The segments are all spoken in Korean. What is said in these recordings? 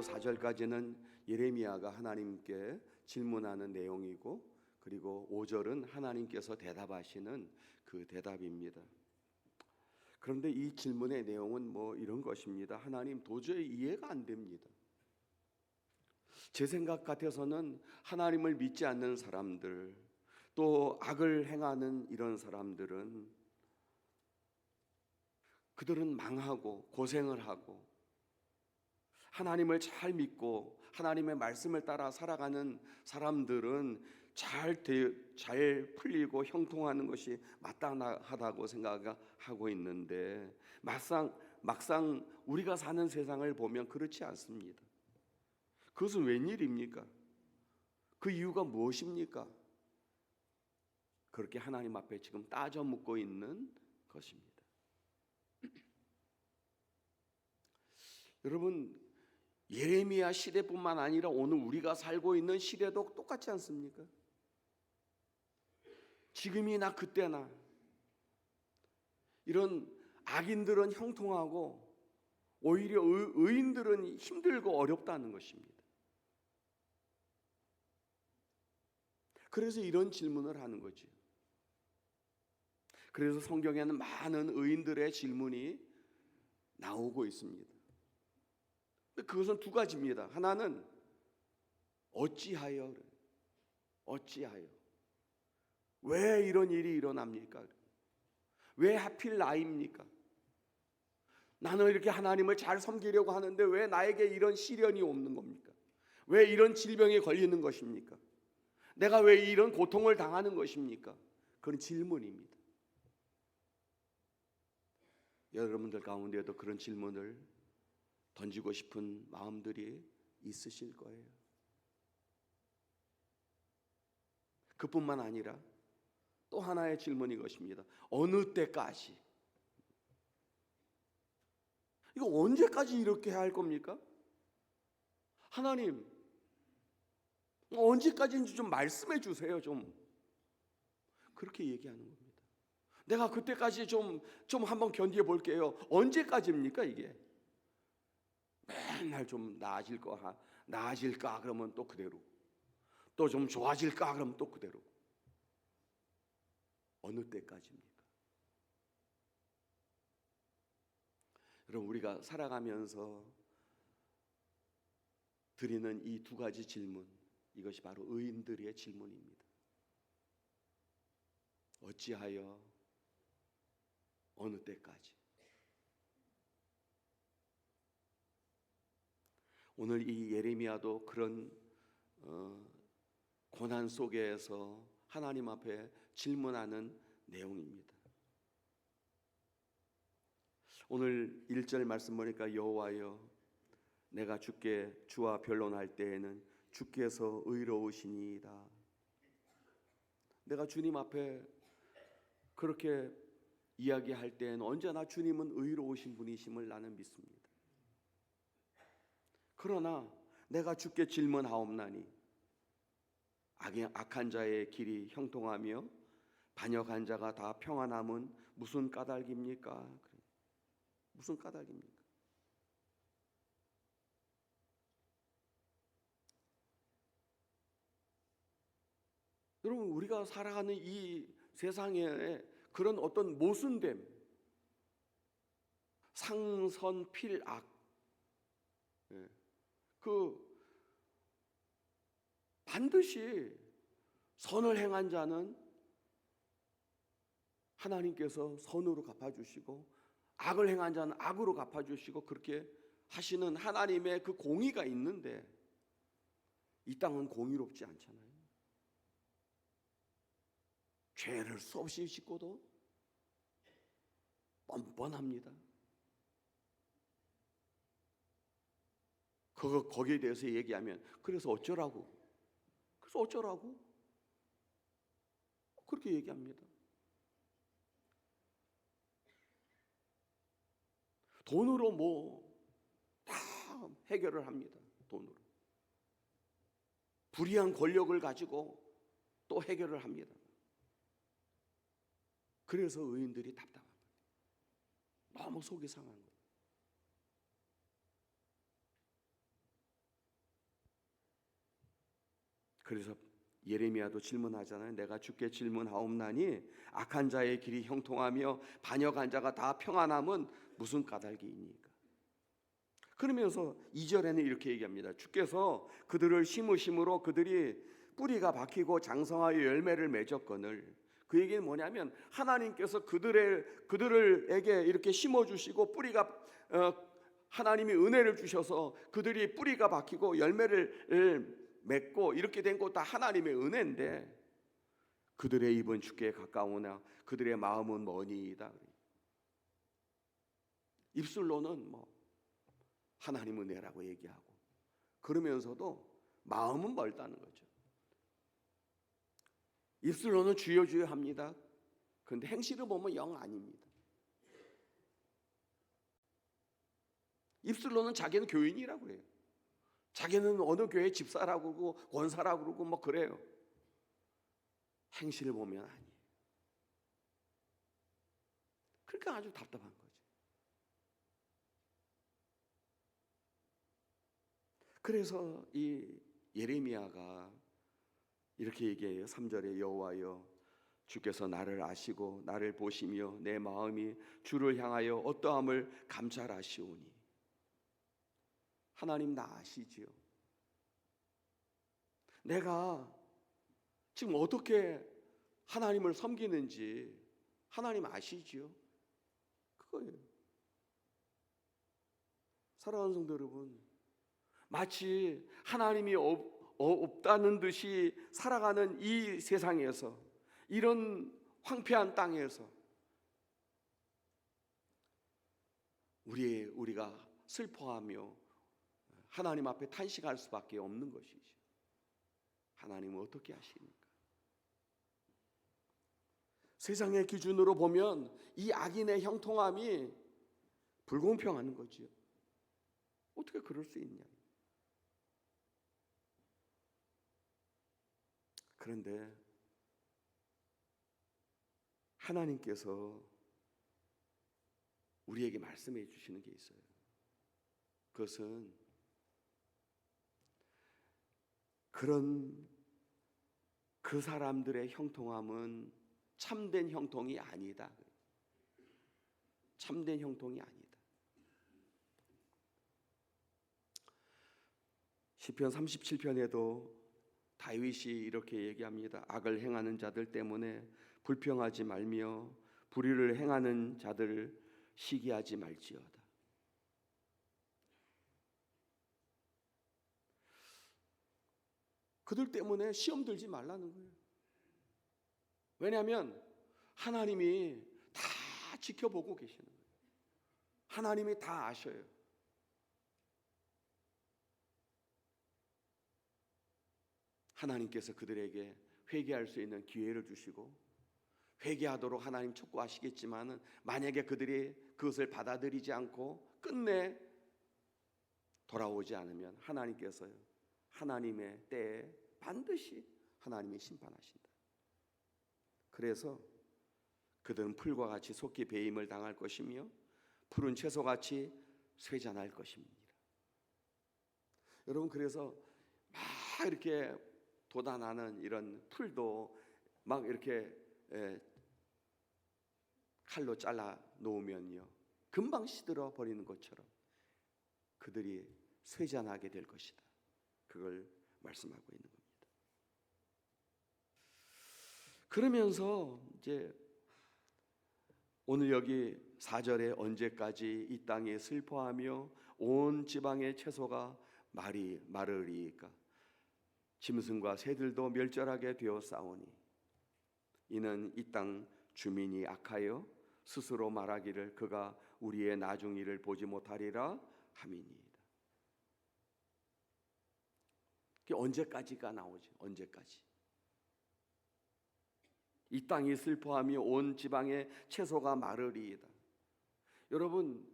1절부터 4절까지는 예레미야가 하나님께 질문하는 내용이고, 그리고 5절은 하나님께서 대답하시는 그 대답입니다. 그런데 이 질문의 내용은 뭐 이런 것입니다. 하나님, 도저히 이해가 안 됩니다. 제 생각 같아서는 하나님을 믿지 않는 사람들, 또 악을 행하는 이런 사람들은 그들은 망하고 고생을 하고, 하나님을 잘 믿고 하나님의 말씀을 따라 살아가는 사람들은 잘 풀리고 형통하는 것이 마땅하다고 생각하고 있는데, 막상 우리가 사는 세상을 보면 그렇지 않습니다. 그것은 웬일입니까? 그 이유가 무엇입니까? 그렇게 하나님 앞에 지금 따져 묻고 있는 것입니다. 여러분, 예레미야 시대뿐만 아니라 오늘 우리가 살고 있는 시대도 똑같지 않습니까? 지금이나 그때나 이런 악인들은 형통하고 오히려 의인들은 힘들고 어렵다는 것입니다. 그래서 이런 질문을 하는 거죠. 그래서 성경에는 많은 의인들의 질문이 나오고 있습니다. 그것은 두 가지입니다. 하나는 어찌하여, 왜 이런 일이 일어납니까? 왜 하필 나입니까? 나는 이렇게 하나님을 잘 섬기려고 하는데 왜 나에게 이런 시련이 오는 겁니까? 왜 이런 질병에 걸리는 것입니까? 내가 왜 이런 고통을 당하는 것입니까? 그런 질문입니다. 여러분들 가운데에도 그런 질문을 던지고 싶은 마음들이 있으실 거예요. 그뿐만 아니라 또 하나의 질문이 것입니다. 어느 때까지? 이거 언제까지 이렇게 할 겁니까? 하나님, 언제까지인지 좀 말씀해 주세요. 좀 그렇게 얘기하는 겁니다. 내가 그때까지 좀 한번 견디어 볼게요. 언제까지입니까 이게? 맨날 좀 나아질까 그러면 또 그대로, 또 좀 좋아질까 그러면 또 그대로. 어느 때까지입니까? 여러분, 우리가 살아가면서 드리는 이 두 가지 질문, 이것이 바로 의인들의 질문입니다. 어찌하여, 어느 때까지? 오늘 이 예레미야도 그런 고난 속에서 하나님 앞에 질문하는 내용입니다. 오늘 1절 말씀 보니까 여호와여, 내가 주와 변론할 때에는 주께서 의로우시니이다. 내가 주님 앞에 그렇게 이야기할 때에는 언제나 주님은 의로우신 분이심을 나는 믿습니다. 그러나 내가 주께 질문하옵나니 악한 자의 길이 형통하며 반역한 자가 다 평안함은 무슨 까닭입니까? 무슨 까닭입니까? 여러분, 우리가 살아가는 이 세상에 그런 어떤 모순됨, 상선필악, 반드시 선을 행한 자는 하나님께서 선으로 갚아주시고, 악을 행한 자는 악으로 갚아주시고, 그렇게 하시는 하나님의 그 공의가 있는데, 이 땅은 공의롭지 않잖아요. 죄를 수없이 짓고도 뻔뻔합니다. 거기에 대해서 얘기하면 그래서 어쩌라고 그렇게 얘기합니다. 돈으로 뭐 다 해결을 합니다. 돈으로 불의한 권력을 가지고 또 해결을 합니다. 그래서 의인들이 답답한 거예요. 너무 속이 상한 거예요. 그래서 예레미야도 질문하잖아요. 내가 주께 질문하옵나니 악한 자의 길이 형통하며 반역한 자가 다 평안함은 무슨 까닭이니까. 그러면서 2절에는 이렇게 얘기합니다. 주께서 그들을 심으심으로 그들이 뿌리가 박히고 장성하여 열매를 맺었거늘. 그 얘기는 뭐냐면 하나님께서 그들에게 이렇게 심어주시고 뿌리가 하나님이 은혜를 주셔서 그들이 뿌리가 박히고 열매를 맺고 이렇게 된 것 다 하나님의 은혜인데 그들의 입은 주께 가까우나 그들의 마음은 머니이다. 입술로는 하나님 은혜라고 얘기하고 그러면서도 마음은 멀다는 거죠. 입술로는 주여 주여 합니다. 그런데 행실을 보면 영 아닙니다. 입술로는 자기는 교인이라고 해요. 자기는 어느 교회 집사라고 그러고 권사라고 그러고 그래요. 행실을 보면 아니에요. 그러니까 아주 답답한 거죠. 그래서 이 예레미야가 이렇게 얘기해요. 3절에 여호와여 주께서 나를 아시고 나를 보시며 내 마음이 주를 향하여 어떠함을 감찰하시오니. 하나님 나 아시지요. 내가 지금 어떻게 하나님을 섬기는지 하나님 아시지요. 그거예요. 사랑하는 성도 여러분, 마치 하나님이 없다는 듯이 살아가는 이 세상에서, 이런 황폐한 땅에서 우리가 슬퍼하며 하나님 앞에 탄식할 수밖에 없는 것이죠. 하나님은 어떻게 하십니까? 세상의 기준으로 보면 이 악인의 형통함이 불공평한 거지요. 어떻게 그럴 수 있냐? 그런데 하나님께서 우리에게 말씀해 주시는 게 있어요. 그것은 그 사람들의 형통함은 참된 형통이 아니다. 참된 형통이 아니다. 시편 37편에도 다윗이 이렇게 얘기합니다. 악을 행하는 자들 때문에 불평하지 말며 불의를 행하는 자들을 시기하지 말지어다. 그들 때문에 시험 들지 말라는 거예요. 왜냐하면 하나님이 다 지켜보고 계시는 거예요. 하나님이 다 아셔요. 하나님께서 그들에게 회개할 수 있는 기회를 주시고 회개하도록 하나님 촉구하시겠지만은 만약에 그들이 그것을 받아들이지 않고 끝내 돌아오지 않으면 하나님께서요, 하나님의 때에 반드시 하나님이 심판하신다. 그래서 그들은 풀과 같이 속히 배임을 당할 것이며 푸른 채소같이 쇠잔할 것입니다. 여러분, 그래서 막 이렇게 돋아나는 이런 풀도 막 이렇게 칼로 잘라 놓으면요, 금방 시들어 버리는 것처럼 그들이 쇠잔하게 될 것이다. 그걸 말씀하고 있는 겁니다. 그러면서 이제 오늘 여기 4절에 언제까지 이 땅에 슬퍼하며 온 지방의 채소가 마르리까 짐승과 새들도 멸절하게 되었사오니 이는 이 땅 주민이 악하여 스스로 말하기를 그가 우리의 나중 일을 보지 못하리라 함이니이다. 그게 언제까지가 나오죠? 언제까지? 이 땅이 슬퍼하며 온 지방의 채소가 마르리이다. 여러분,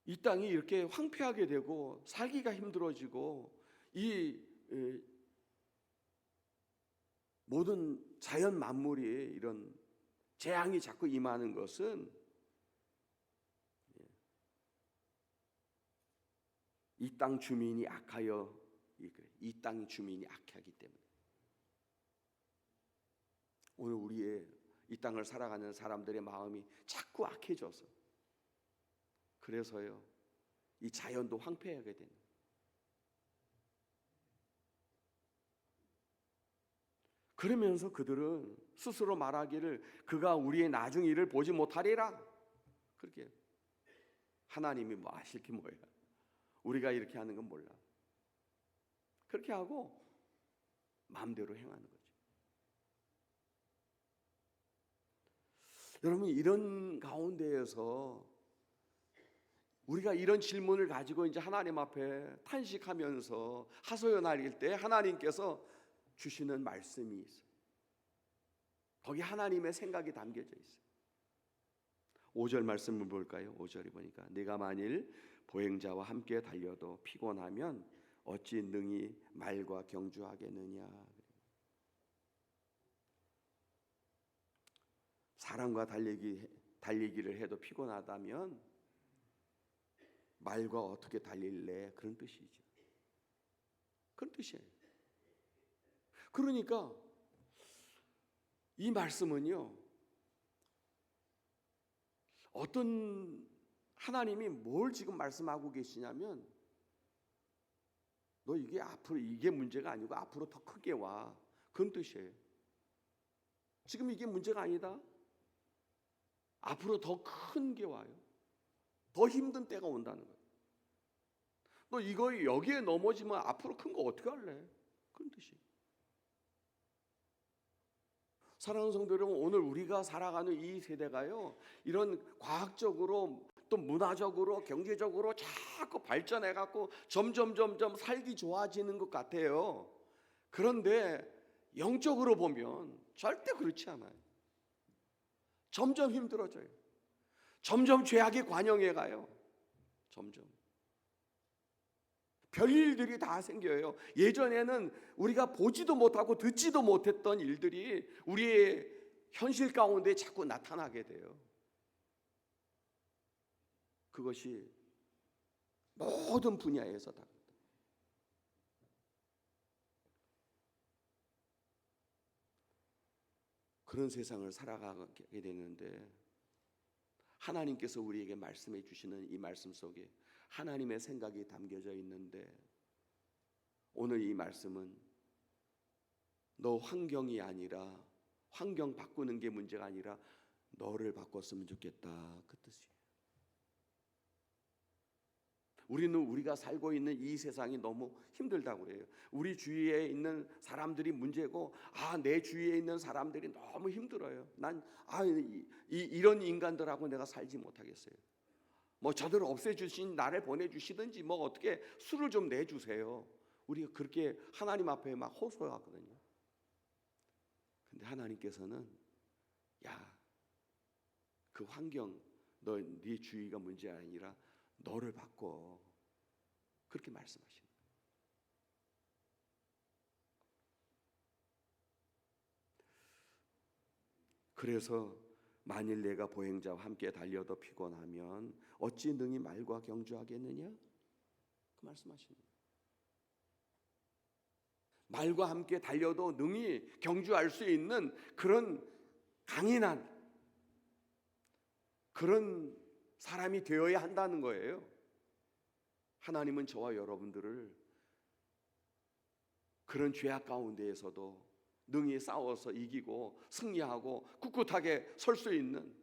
이 땅이 이렇게 황폐하게 되고 살기가 힘들어지고 이 모든 자연 만물이 이런 재앙이 자꾸 임하는 것은 이 땅 주민이 악하여 이 땅 주민이 악하기 때문에. 오늘 우리의 이 땅을 살아가는 사람들의 마음이 자꾸 악해져서, 그래서요 이 자연도 황폐하게 되는. 그러면서 그들은 스스로 말하기를 그가 우리의 나중 일을 보지 못하리라. 그렇게 하나님이 뭐 아실 게 뭐야? 우리가 이렇게 하는 건 몰라. 그렇게 하고 마음대로 행하는 거죠. 여러분, 이런 가운데에서 우리가 이런 질문을 가지고 이제 하나님 앞에 탄식하면서 하소연할 때 하나님께서 주시는 말씀이 있어요. 거기 하나님의 생각이 담겨져 있어요. 5절 말씀을 볼까요? 5절에 보니까 네가 만일 보행자와 함께 달려도 피곤하면 어찌 능히 말과 경주하겠느냐. 사람과 달리기를 해도 피곤하다면 말과 어떻게 달릴래? 그런 뜻이죠. 그런 뜻이에요. 그러니까 이 말씀은요, 어떤 하나님이 뭘 지금 말씀하고 계시냐면, 너 이게 앞으로 이게 문제가 아니고 앞으로 더 크게 와, 그런 뜻이에요. 지금 이게 문제가 아니다. 앞으로 더 큰 게 와요. 더 힘든 때가 온다는 거예요. 너 이거 여기에 넘어지면 앞으로 큰 거 어떻게 할래? 그런 뜻이에요. 사랑하는 성도 여러분, 오늘 우리가 살아가는 이 세대가요, 이런 과학적으로 또 문화적으로 경제적으로 자꾸 발전해 갖고 점점 살기 좋아지는 것 같아요. 그런데 영적으로 보면 절대 그렇지 않아요. 점점 힘들어져요. 점점 죄악이 관영해 가요. 점점 별일들이 다 생겨요. 예전에는 우리가 보지도 못하고 듣지도 못했던 일들이 우리의 현실 가운데 자꾸 나타나게 돼요. 그것이 모든 분야에서 다 그런 세상을 살아가게 되는데, 하나님께서 우리에게 말씀해 주시는 이 말씀 속에 하나님의 생각이 담겨져 있는데, 오늘 이 말씀은 너 환경이 아니라, 환경 바꾸는 게 문제가 아니라 너를 바꿨으면 좋겠다, 그 뜻이에요. 우리는 우리가 살고 있는 이 세상이 너무 힘들다고 그래요. 우리 주위에 있는 사람들이 문제고, 내 주위에 있는 사람들이 너무 힘들어요. 난 이런 인간들하고 내가 살지 못하겠어요. 뭐 저들을 없애주신 나를 보내주시든지 뭐 어떻게 수를 좀 내주세요. 우리가 그렇게 하나님 앞에 막 호소하거든요. 근데 하나님께서는 그 환경, 네 주위가 문제가 아니라 너를 바꿔, 그렇게 말씀하시는 거예요. 그래서 만일 내가 보행자와 함께 달려도 피곤하면 어찌 능히 말과 경주하겠느냐, 그 말씀하시는 거예요. 말과 함께 달려도 능히 경주할 수 있는 그런 강인한 그런 사람이 되어야 한다는 거예요. 하나님은 저와 여러분들을 그런 죄악 가운데에서도 능히 싸워서 이기고 승리하고 꿋꿋하게 설 수 있는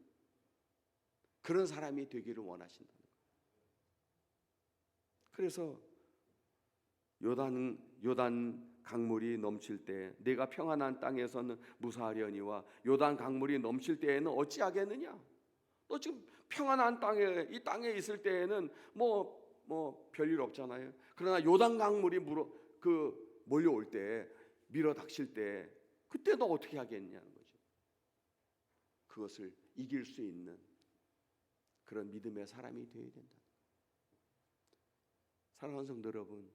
그런 사람이 되기를 원하신다는 거예요. 그래서 요단 강물이 넘칠 때 내가 평안한 땅에서는 무사하려니와 요단 강물이 넘칠 때에는 어찌하겠느냐. 너 지금 평안한 땅에, 이 땅에 있을 때에는 뭐 별일 없잖아요. 그러나 요단 강물이 몰려올 때, 밀어 닥칠 때, 그때 너 어떻게 하겠냐는 거죠. 그것을 이길 수 있는 그런 믿음의 사람이 되어야 된다. 사랑하는 성도 여러분,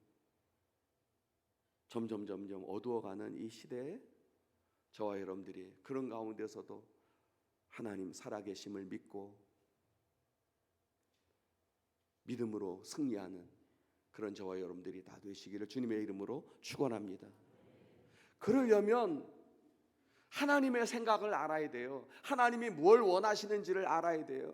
점점 어두워가는 이 시대에 저와 여러분들이 그런 가운데서도 하나님 살아계심을 믿고 믿음으로 승리하는 그런 저와 여러분들이 다 되시기를 주님의 이름으로 축원합니다. 그러려면 하나님의 생각을 알아야 돼요. 하나님이 뭘 원하시는지를 알아야 돼요.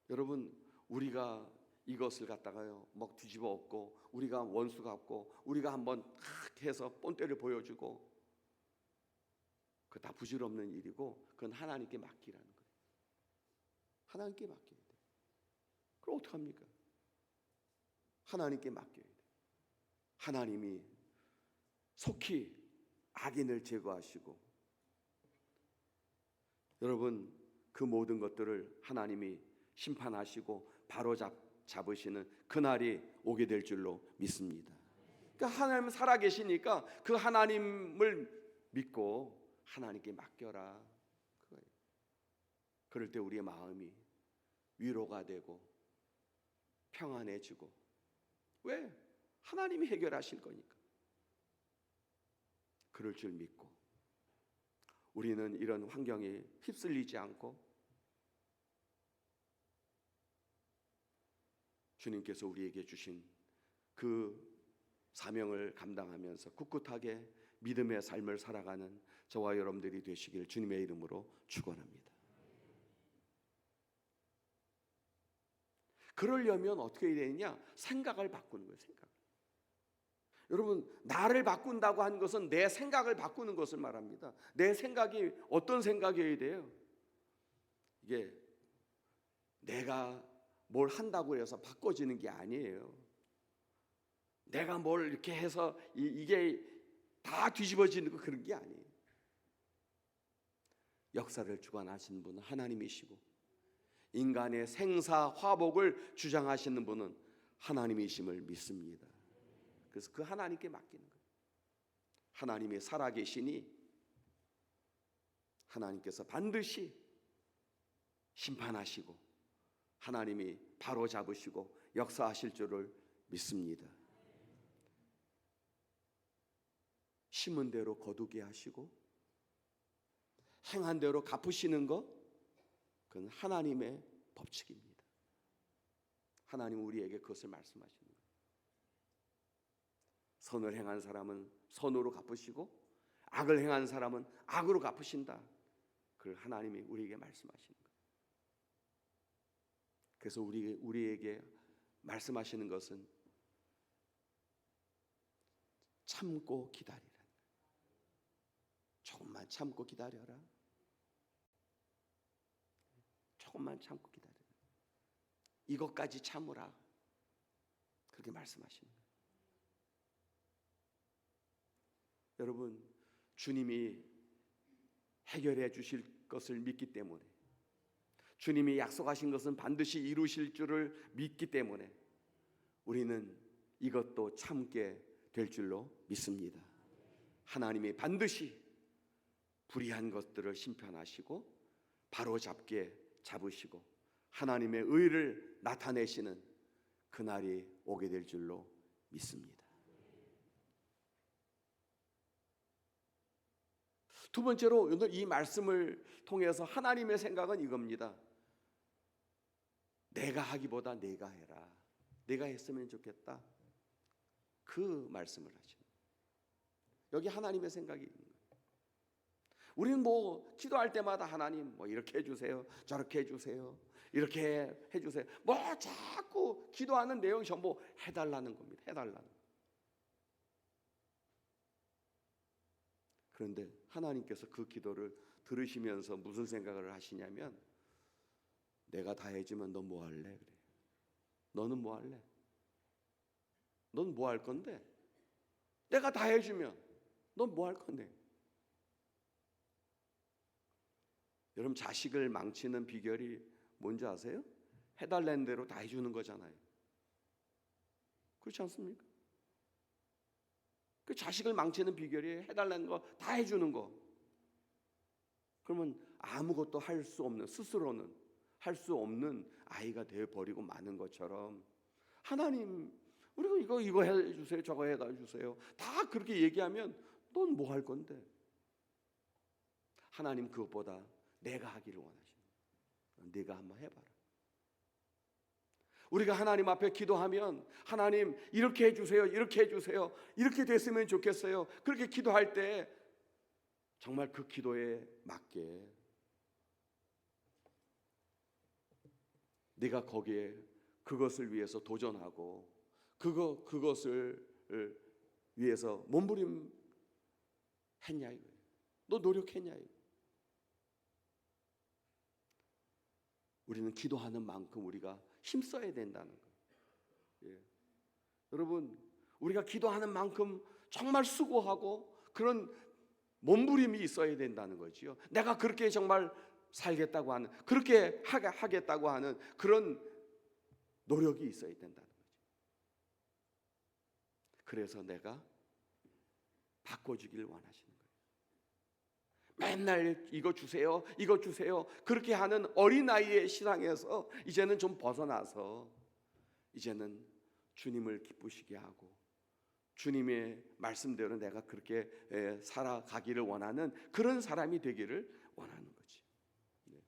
여러분, 우리가 이것을 갖다가요 막 뒤집어 엎고, 우리가 원수 같고, 우리가 한번 탁 해서 본때를 보여주고, 그 다 부질없는 일이고, 그건 하나님께 맡기라는 거예요. 하나님께 맡겨야 돼요. 그럼 어떡합니까? 하나님께 맡겨야 돼요. 하나님이 속히 악인을 제거하시고, 여러분, 그 모든 것들을 하나님이 심판하시고 바로 잡으시는 그날이 오게 될 줄로 믿습니다. 그러니까 하나님 살아계시니까 그 하나님을 믿고 하나님께 맡겨라, 그거예요. 그럴 때 우리의 마음이 위로가 되고 평안해지고. 왜? 하나님이 해결하실 거니까. 그럴 줄 믿고 우리는 이런 환경에 휩쓸리지 않고 주님께서 우리에게 주신 그 사명을 감당하면서 꿋꿋하게 믿음의 삶을 살아가는 저와 여러분들이 되시길 주님의 이름으로 축원합니다. 그러려면 어떻게 해야 되느냐? 생각을 바꾸는 거예요. 생각. 여러분, 나를 바꾼다고 하는 것은 내 생각을 바꾸는 것을 말합니다. 내 생각이 어떤 생각이어야 돼요? 이게 내가 뭘 한다고 해서 바꿔지는 게 아니에요. 내가 뭘 이렇게 해서 이게 다 뒤집어지는 거, 그런 게 아니에요. 역사를 주관하시는 분은 하나님이시고 인간의 생사 화복을 주장하시는 분은 하나님이심을 믿습니다. 그래서 그 하나님께 맡기는 거예요. 하나님이 살아계시니 하나님께서 반드시 심판하시고 하나님이 바로 잡으시고 역사하실 줄을 믿습니다. 심은 대로 거두게 하시고 행한 대로 갚으시는 것, 그건 하나님의 법칙입니다. 하나님은 우리에게 그것을 말씀하시는 거예요. 선을 행한 사람은 선으로 갚으시고 악을 행한 사람은 악으로 갚으신다. 그걸 하나님이 우리에게 말씀하시는 거예요. 그래서 우리에게 말씀하시는 것은 참고 기다리라. 조금만 참고 기다려라. 조금만 참고 기다려라. 이것까지 참으라. 그렇게 말씀하시는 거예요. 여러분, 주님이 해결해 주실 것을 믿기 때문에, 주님이 약속하신 것은 반드시 이루실 줄을 믿기 때문에 우리는 이것도 참게 될 줄로 믿습니다. 하나님이 반드시 불의한 것들을 심판하시고 바로 잡으시고 하나님의 의를 나타내시는 그날이 오게 될 줄로 믿습니다. 두 번째로 오늘 이 말씀을 통해서 하나님의 생각은 이겁니다. 내가 하기보다 내가 해라. 내가 했으면 좋겠다. 그 말씀을 하시는 거예요. 여기 하나님의 생각이 있는 거예요. 우리는 뭐 기도할 때마다 하나님 뭐 이렇게 해주세요, 저렇게 해주세요, 이렇게 해주세요. 뭐 자꾸 기도하는 내용이 전부 해달라는 겁니다. 해달라는. 그런데 하나님께서 그 기도를 들으시면서 무슨 생각을 하시냐면, 내가 다 해주면 너 뭐 할래? 그래. 너는 뭐 할래? 넌 뭐 할 건데? 내가 다 해주면 넌 뭐 할 건데? 여러분, 자식을 망치는 비결이 뭔지 아세요? 해달라는 대로 다 해주는 거잖아요. 그렇지 않습니까? 그 자식을 망치는 비결이 해달라는 거 다 해주는 거. 그러면 아무것도 할 수 없는, 스스로는 할 수 없는 아이가 되어버리고 마는 것처럼, 하나님 우리가 이거 해주세요, 저거 해주세요, 다 그렇게 얘기하면 넌 뭐 할 건데? 하나님 그것보다 내가 하기를 원하시는 거예요. 네가 한번 해봐라. 우리가 하나님 앞에 기도하면 하나님 이렇게 해주세요, 이렇게 해주세요, 이렇게 됐으면 좋겠어요. 그렇게 기도할 때 정말 그 기도에 맞게 네가 거기에 그것을 위해서 도전하고 그것을 위해서 몸부림했냐 이거예요. 너 노력했냐 이거예요. 우리는 기도하는 만큼 우리가 힘써야 된다는 거예요. 예. 여러분, 우리가 기도하는 만큼 정말 수고하고 그런 몸부림이 있어야 된다는 거지요. 내가 그렇게 정말 살겠다고 하는, 그렇게 하겠다고 하는 그런 노력이 있어야 된다는 거죠. 그래서 내가 바꿔주길 원하시는 거예요. 맨날 이거 주세요, 이거 주세요, 그렇게 하는 어린아이의 신앙에서 이제는 좀 벗어나서 이제는 주님을 기쁘시게 하고 주님의 말씀대로 내가 그렇게 살아가기를 원하는 그런 사람이 되기를 원하는 거지. 네.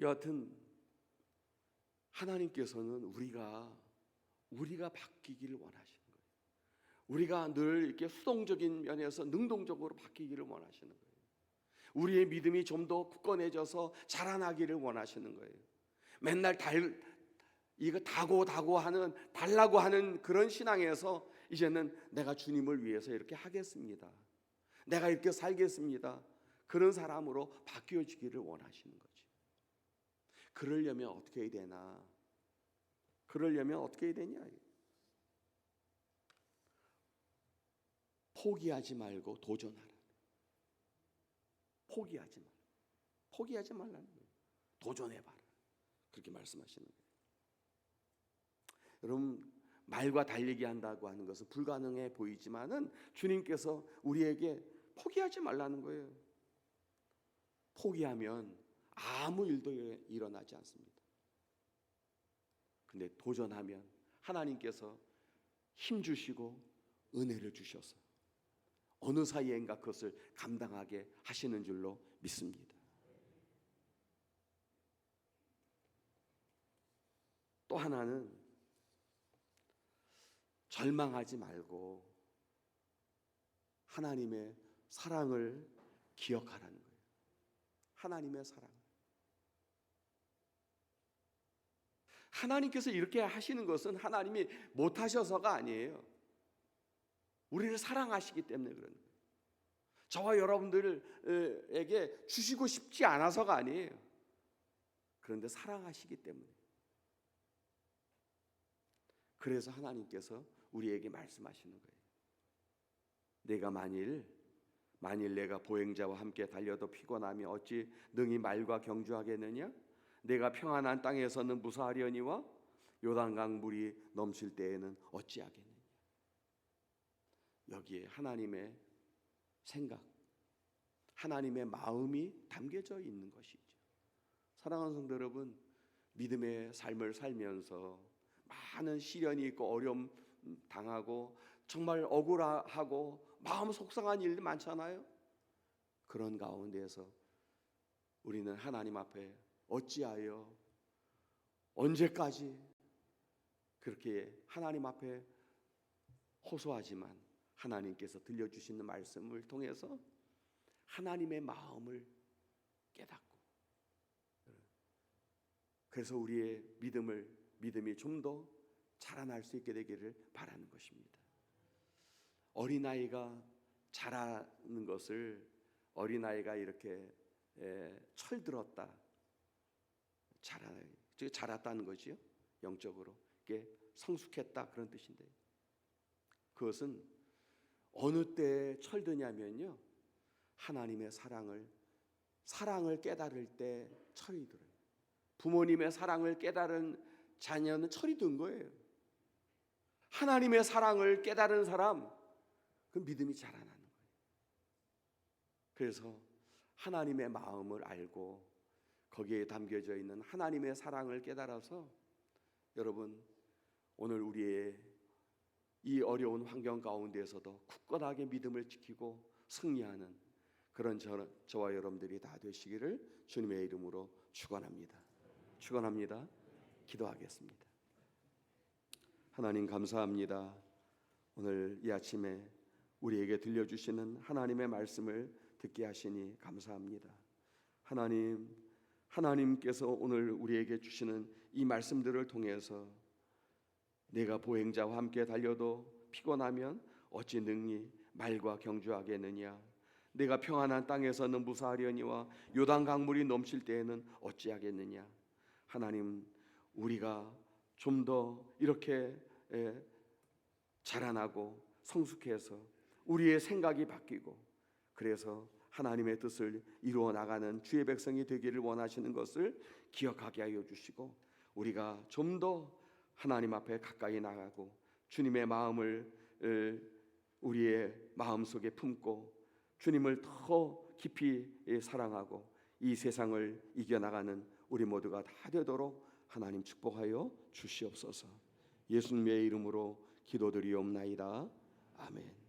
여하튼 하나님께서는 우리가 바뀌기를 원하시는 거예요. 우리가 늘 이렇게 수동적인 면에서 능동적으로 바뀌기를 원하시는 거예요. 우리의 믿음이 좀 더 굳건해져서 자라나기를 원하시는 거예요. 맨날 이거 달라고 하는 그런 신앙에서 이제는 내가 주님을 위해서 이렇게 하겠습니다, 내가 이렇게 살겠습니다, 그런 사람으로 바뀌어지기를 원하시는 거죠. 그러려면 어떻게 해야 되나? 그러려면 어떻게 해야 되냐? 포기하지 말고 도전하라. 포기하지 말라는 거예요. 도전해봐라. 그렇게 말씀하시는 거예요. 여러분, 말과 달리기 한다고 하는 것은 불가능해 보이지만은 주님께서 우리에게 포기하지 말라는 거예요. 포기하면 아무 일도 일어나지 않습니다. 근데 도전하면 하나님께서 힘 주시고 은혜를 주셔서 어느 사이엔가 그것을 감당하게 하시는 줄로 믿습니다. 또 하나는 절망하지 말고 하나님의 사랑을 기억하라는 거예요. 하나님의 사랑. 하나님께서 이렇게 하시는 것은 하나님이 못하셔서가 아니에요. 우리를 사랑하시기 때문에 그런 거예요. 저와 여러분들에게 주시고 싶지 않아서가 아니에요. 그런데 사랑하시기 때문에. 그래서 하나님께서 우리에게 말씀하시는 거예요. 내가 만일 내가 보행자와 함께 달려도 피곤하면 어찌 능히 말과 경주하겠느냐? 내가 평안한 땅에서는 무사하려니와 요단강 물이 넘칠 때에는 어찌하겠느냐? 여기에 하나님의 생각, 하나님의 마음이 담겨져 있는 것이죠. 사랑하는 성도 여러분, 믿음의 삶을 살면서 많은 시련이 있고 어려움 당하고 정말 억울하고 마음 속상한 일이 많잖아요. 그런 가운데에서 우리는 하나님 앞에 어찌하여 언제까지 그렇게 하나님 앞에 호소하지만 하나님께서 들려주시는 말씀을 통해서 하나님의 마음을 깨닫고, 그래서 우리의 믿음이 좀 더 자라날 수 있게 되기를 바라는 것입니다. 어린아이가 자라는 것을 어린아이가 이렇게 철들었다, 자랐다는 거지요. 영적으로 이게 성숙했다 그런 뜻인데, 그것은 어느 때 철드냐면요, 하나님의 사랑을 깨달을 때 철이 들어요. 부모님의 사랑을 깨달은 자녀는 철이 든 거예요. 하나님의 사랑을 깨달은 사람, 그 믿음이 자라나는 거예요. 그래서 하나님의 마음을 알고 거기에 담겨져 있는 하나님의 사랑을 깨달아서, 여러분, 오늘 우리의 이 어려운 환경 가운데에서도 굳건하게 믿음을 지키고 승리하는 그런 저와 여러분들이 다 되시기를 주님의 이름으로 축원합니다. 축원합니다. 기도하겠습니다. 하나님 감사합니다. 오늘 이 아침에 우리에게 들려주시는 하나님의 말씀을 듣게 하시니 감사합니다. 하나님께서 오늘 우리에게 주시는 이 말씀들을 통해서 내가 보행자와 함께 달려도 피곤하면 어찌 능히 말과 경주하겠느냐, 내가 평안한 땅에서는 무사하려니와 요단 강물이 넘칠 때에는 어찌하겠느냐. 하나님, 우리가 좀 더 이렇게 자라나고 성숙해서 우리의 생각이 바뀌고 그래서 하나님의 뜻을 이루어 나가는 주의 백성이 되기를 원하시는 것을 기억하게 하여 주시고, 우리가 좀 더 하나님 앞에 가까이 나가고 주님의 마음을 우리의 마음속에 품고 주님을 더 깊이 사랑하고 이 세상을 이겨나가는 우리 모두가 다 되도록 하나님 축복하여 주시옵소서. 예수님의 이름으로 기도드리옵나이다. 아멘.